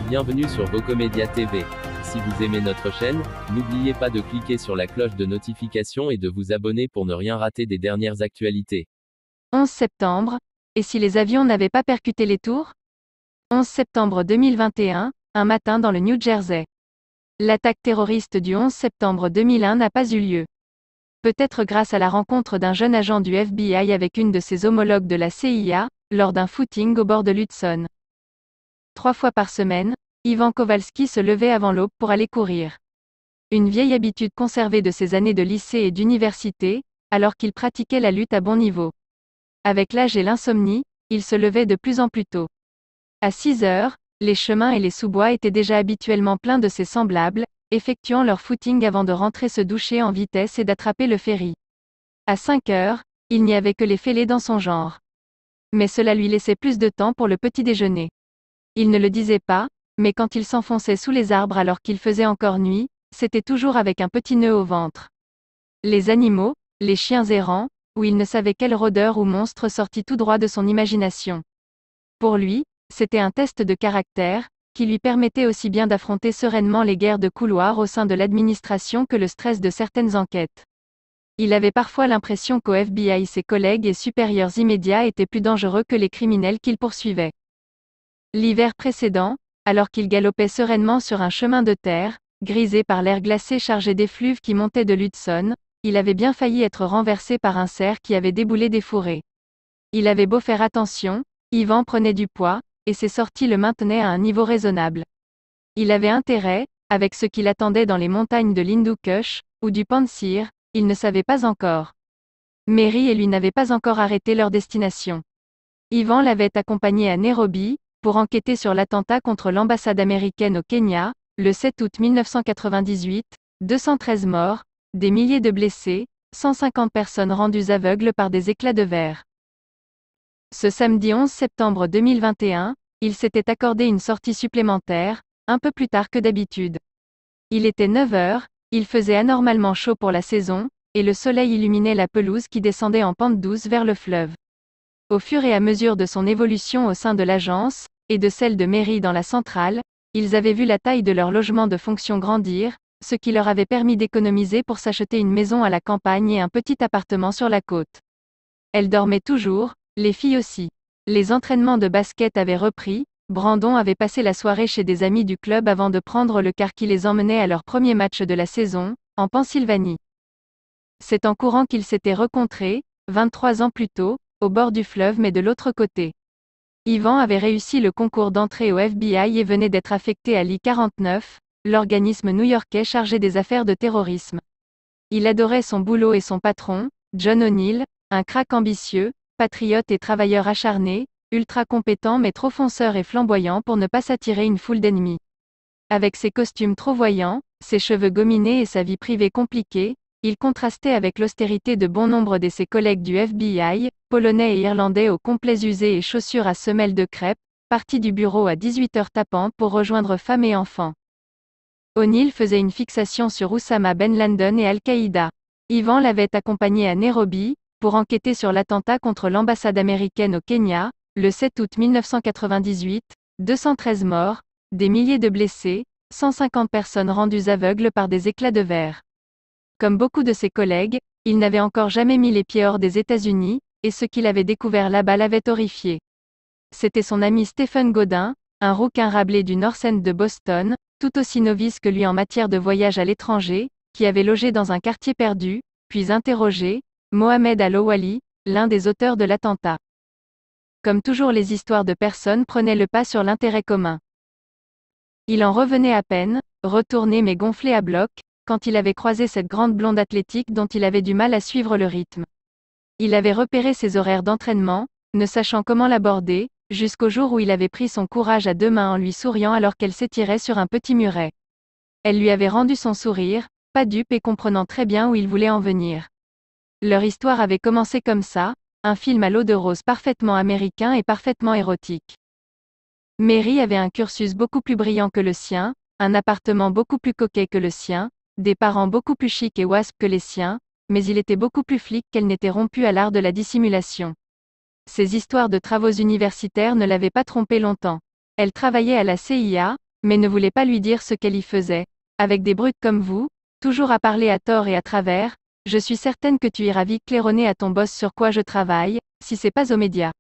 Bienvenue sur Vocomédia TV. Si vous aimez notre chaîne, n'oubliez pas de cliquer sur la cloche de notification et de vous abonner pour ne rien rater des dernières actualités. 11 septembre, et si les avions n'avaient pas percuté les tours? 11 septembre 2021, un matin dans le New Jersey. L'attaque terroriste du 11 septembre 2001 n'a pas eu lieu. Peut-être grâce à la rencontre d'un jeune agent du FBI avec une de ses homologues de la CIA, lors d'un footing au bord de l'Hudson. 3 fois par semaine, Ivan Kowalski se levait avant l'aube pour aller courir. Une vieille habitude conservée de ses années de lycée et d'université, alors qu'il pratiquait la lutte à bon niveau. Avec l'âge et l'insomnie, il se levait de plus en plus tôt. À 6 heures, les chemins et les sous-bois étaient déjà habituellement pleins de ses semblables, effectuant leur footing avant de rentrer se doucher en vitesse et d'attraper le ferry. À 5 heures, il n'y avait que les fêlés dans son genre. Mais cela lui laissait plus de temps pour le petit déjeuner. Il ne le disait pas, mais quand il s'enfonçait sous les arbres alors qu'il faisait encore nuit, c'était toujours avec un petit nœud au ventre. Les animaux, les chiens errants, ou il ne savait quel rôdeur ou monstre sortit tout droit de son imagination. Pour lui, c'était un test de caractère, qui lui permettait aussi bien d'affronter sereinement les guerres de couloir au sein de l'administration que le stress de certaines enquêtes. Il avait parfois l'impression qu'au FBI ses collègues et supérieurs immédiats étaient plus dangereux que les criminels qu'il poursuivait. L'hiver précédent, alors qu'il galopait sereinement sur un chemin de terre, grisé par l'air glacé chargé d'effluves qui montaient de l'Hudson, il avait bien failli être renversé par un cerf qui avait déboulé des fourrés. Il avait beau faire attention, Ivan prenait du poids, et ses sorties le maintenaient à un niveau raisonnable. Il avait intérêt, avec ce qu'il attendait dans les montagnes de l'Hindu Kush, ou du Panjshir, il ne savait pas encore. Mary et lui n'avaient pas encore arrêté leur destination. Ivan l'avait accompagné à Nairobi, pour enquêter sur l'attentat contre l'ambassade américaine au Kenya, le 7 août 1998, 213 morts, des milliers de blessés, 150 personnes rendues aveugles par des éclats de verre. Ce samedi 11 septembre 2021, il s'était accordé une sortie supplémentaire, un peu plus tard que d'habitude. Il était 9 heures, il faisait anormalement chaud pour la saison, et le soleil illuminait la pelouse qui descendait en pente douce vers le fleuve. Au fur et à mesure de son évolution au sein de l'agence, et de celle de Mary dans la centrale, ils avaient vu la taille de leur logement de fonction grandir, ce qui leur avait permis d'économiser pour s'acheter une maison à la campagne et un petit appartement sur la côte. Elles dormaient toujours, les filles aussi. Les entraînements de basket avaient repris, Brandon avait passé la soirée chez des amis du club avant de prendre le car qui les emmenait à leur premier match de la saison, en Pennsylvanie. C'est en courant qu'ils s'étaient rencontrés, 23 ans plus tôt, au bord du fleuve mais de l'autre côté. Ivan avait réussi le concours d'entrée au FBI et venait d'être affecté à l'I-49, l'organisme new-yorkais chargé des affaires de terrorisme. Il adorait son boulot et son patron, John O'Neill, un crack ambitieux, patriote et travailleur acharné, ultra compétent mais trop fonceur et flamboyant pour ne pas s'attirer une foule d'ennemis. Avec ses costumes trop voyants, ses cheveux gominés et sa vie privée compliquée, il contrastait avec l'austérité de bon nombre de ses collègues du FBI, polonais et irlandais aux complets usés et chaussures à semelles de crêpe, partis du bureau à 18 heures tapantes pour rejoindre femmes et enfants. O'Neill faisait une fixation sur Oussama Ben Laden et Al-Qaïda. Ivan l'avait accompagné à Nairobi, pour enquêter sur l'attentat contre l'ambassade américaine au Kenya, le 7 août 1998, 213 morts, des milliers de blessés, 150 personnes rendues aveugles par des éclats de verre. Comme beaucoup de ses collègues, il n'avait encore jamais mis les pieds hors des États-Unis, et ce qu'il avait découvert là-bas l'avait horrifié. C'était son ami Stephen Godin, un rouquin rablé du North End de Boston, tout aussi novice que lui en matière de voyage à l'étranger, qui avait logé dans un quartier perdu, puis interrogé Mohamed Al-Owali, l'un des auteurs de l'attentat. Comme toujours, les histoires de personnes prenaient le pas sur l'intérêt commun. Il en revenait à peine, retourné mais gonflé à bloc, quand il avait croisé cette grande blonde athlétique dont il avait du mal à suivre le rythme. Il avait repéré ses horaires d'entraînement, ne sachant comment l'aborder, jusqu'au jour où il avait pris son courage à deux mains en lui souriant alors qu'elle s'étirait sur un petit muret. Elle lui avait rendu son sourire, pas dupe et comprenant très bien où il voulait en venir. Leur histoire avait commencé comme ça, un film à l'eau de rose parfaitement américain et parfaitement érotique. Mary avait un cursus beaucoup plus brillant que le sien, un appartement beaucoup plus coquet que le sien, des parents beaucoup plus chics et wasp que les siens, mais il était beaucoup plus flic qu'elle n'était rompue à l'art de la dissimulation. Ces histoires de travaux universitaires ne l'avaient pas trompée longtemps. Elle travaillait à la CIA, mais ne voulait pas lui dire ce qu'elle y faisait. Avec des brutes comme vous, toujours à parler à tort et à travers, je suis certaine que tu iras vite claironner à ton boss sur quoi je travaille, si c'est pas aux médias.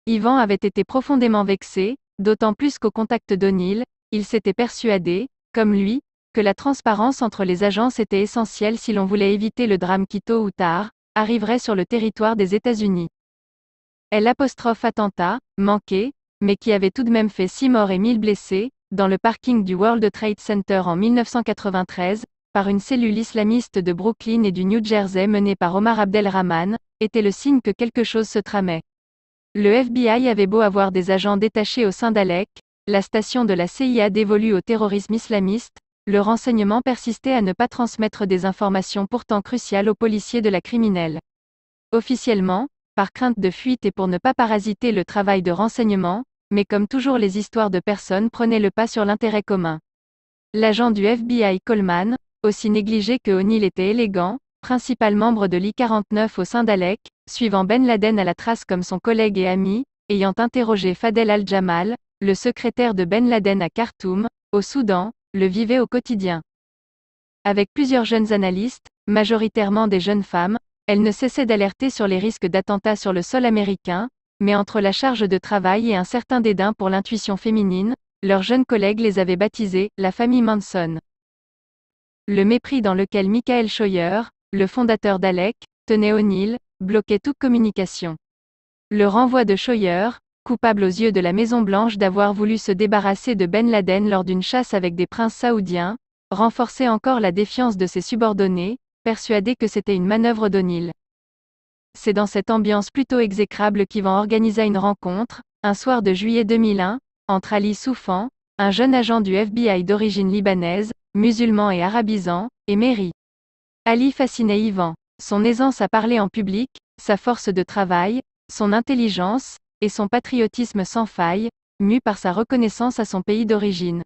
Yvan avait été profondément vexé, d'autant plus qu'au contact d'O'Neill, il s'était persuadé, comme lui, que la transparence entre les agences était essentielle si l'on voulait éviter le drame qui tôt ou tard, arriverait sur le territoire des États-Unis. Attentat, manqué, mais qui avait tout de même fait 6 morts et 1000 blessés, dans le parking du World Trade Center en 1993, par une cellule islamiste de Brooklyn et du New Jersey menée par Omar Abdel-Rahman, était le signe que quelque chose se tramait. Le FBI avait beau avoir des agents détachés au sein d'Alec, la station de la CIA dévolue au terrorisme islamiste, le renseignement persistait à ne pas transmettre des informations pourtant cruciales aux policiers de la criminelle. Officiellement, par crainte de fuite et pour ne pas parasiter le travail de renseignement, mais comme toujours les histoires de personnes prenaient le pas sur l'intérêt commun. L'agent du FBI Coleman, aussi négligé que O'Neill était élégant, principal membre de l'I-49 au sein d'Alec, suivant Ben Laden à la trace comme son collègue et ami, ayant interrogé Fadel al-Jamal, le secrétaire de Ben Laden à Khartoum, au Soudan, le vivait au quotidien. Avec plusieurs jeunes analystes, majoritairement des jeunes femmes, elle ne cessait d'alerter sur les risques d'attentats sur le sol américain, mais entre la charge de travail et un certain dédain pour l'intuition féminine, leurs jeunes collègues les avaient baptisés « la famille Manson ». Le mépris dans lequel Michael Scheuer, le fondateur d'Alec, tenait O'Neill, bloquait toute communication. Le renvoi de Scheuer, coupable aux yeux de la Maison-Blanche d'avoir voulu se débarrasser de Ben Laden lors d'une chasse avec des princes saoudiens, renforçait encore la défiance de ses subordonnés, persuadés que c'était une manœuvre d'O'Neill. C'est dans cette ambiance plutôt exécrable qu'Yvan organisa une rencontre, un soir de juillet 2001, entre Ali Soufan, un jeune agent du FBI d'origine libanaise, musulman et arabisant, et Mary. Ali fascinait Yvan. Son aisance à parler en public, sa force de travail, son intelligence, et son patriotisme sans faille, mu par sa reconnaissance à son pays d'origine.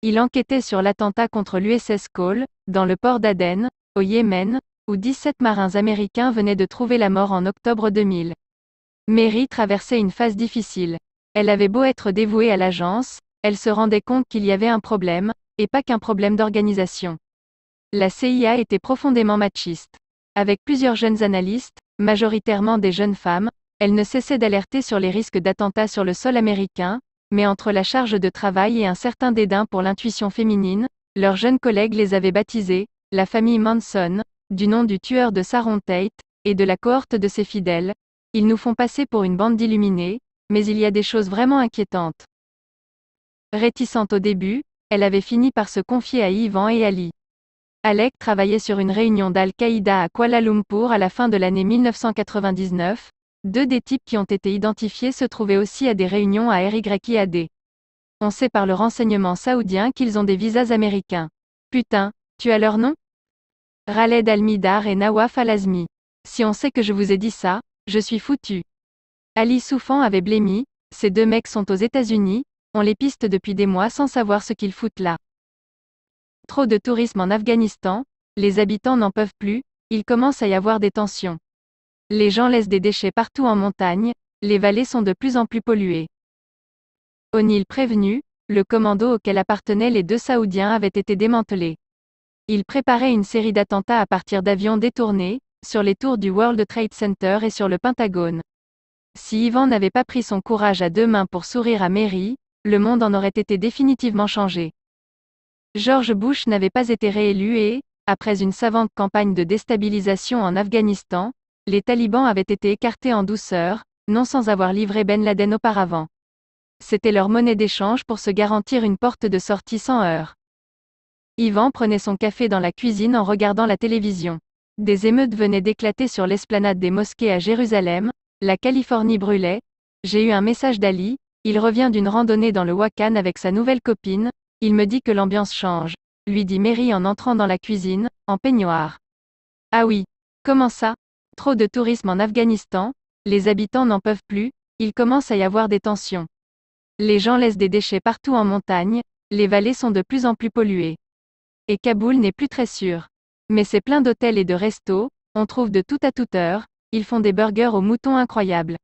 Il enquêtait sur l'attentat contre l'USS Cole, dans le port d'Aden, au Yémen, où 17 marins américains venaient de trouver la mort en octobre 2000. Mary traversait une phase difficile. Elle avait beau être dévouée à l'agence, elle se rendait compte qu'il y avait un problème, et pas qu'un problème d'organisation. La CIA était profondément machiste. Avec plusieurs jeunes analystes, majoritairement des jeunes femmes, elle ne cessait d'alerter sur les risques d'attentats sur le sol américain, mais entre la charge de travail et un certain dédain pour l'intuition féminine, leurs jeunes collègues les avaient baptisés « la famille Manson », du nom du tueur de Sharon Tate, et de la cohorte de ses fidèles. Ils nous font passer pour une bande d'illuminés, mais il y a des choses vraiment inquiétantes. Réticente au début, elle avait fini par se confier à Yvan et Ali. Alec travaillait sur une réunion d'Al-Qaïda à Kuala Lumpur à la fin de l'année 1999. Deux des types qui ont été identifiés se trouvaient aussi à des réunions à RYIAD. On sait par le renseignement saoudien qu'ils ont des visas américains. Putain, tu as leur nom? Khaled Al-Midar et Nawaf Al-Azmi. Si on sait que je vous ai dit ça, je suis foutu. Ali Soufan avait blêmi, ces deux mecs sont aux États-Unis, on les piste depuis des mois sans savoir ce qu'ils foutent là. Trop de tourisme en Afghanistan, les habitants n'en peuvent plus, il commence à y avoir des tensions. Les gens laissent des déchets partout en montagne, les vallées sont de plus en plus polluées. O'Neill prévenu, le commando auquel appartenaient les deux Saoudiens avait été démantelé. Il préparait une série d'attentats à partir d'avions détournés, sur les tours du World Trade Center et sur le Pentagone. Si Yvan n'avait pas pris son courage à deux mains pour sourire à Mary, le monde en aurait été définitivement changé. George Bush n'avait pas été réélu et, après une savante campagne de déstabilisation en Afghanistan, les talibans avaient été écartés en douceur, non sans avoir livré Ben Laden auparavant. C'était leur monnaie d'échange pour se garantir une porte de sortie sans heurts. Yvan prenait son café dans la cuisine en regardant la télévision. Des émeutes venaient d'éclater sur l'esplanade des mosquées à Jérusalem, la Californie brûlait. J'ai eu un message d'Ali, il revient d'une randonnée dans le Wakhan avec sa nouvelle copine, il me dit que l'ambiance change, lui dit Mary en entrant dans la cuisine, en peignoir. Ah oui. Comment ça? Trop de tourisme en Afghanistan, les habitants n'en peuvent plus, il commence à y avoir des tensions. Les gens laissent des déchets partout en montagne, les vallées sont de plus en plus polluées. Et Kaboul n'est plus très sûr. Mais c'est plein d'hôtels et de restos, on trouve de tout à toute heure, ils font des burgers aux moutons incroyables.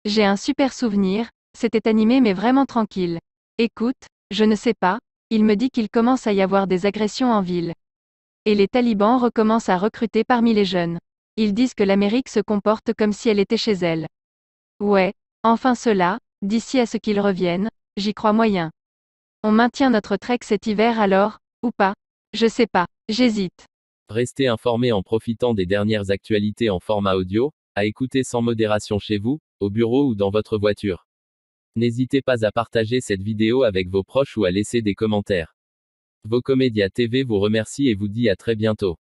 J'ai un super souvenir, c'était animé mais vraiment tranquille. Écoute, Je ne sais pas, il me dit qu'il commence à y avoir des agressions en ville. Et les talibans recommencent à recruter parmi les jeunes. Ils disent que l'Amérique se comporte comme si elle était chez elle. Ouais, enfin cela, d'ici à ce qu'ils reviennent, j'y crois moyen. On maintient notre trek cet hiver alors, ou pas? Je sais pas, j'hésite. Restez informé en profitant des dernières actualités en format audio, à écouter sans modération chez vous, au bureau ou dans votre voiture. N'hésitez pas à partager cette vidéo avec vos proches ou à laisser des commentaires. Vocomedia TV vous remercie et vous dit à très bientôt.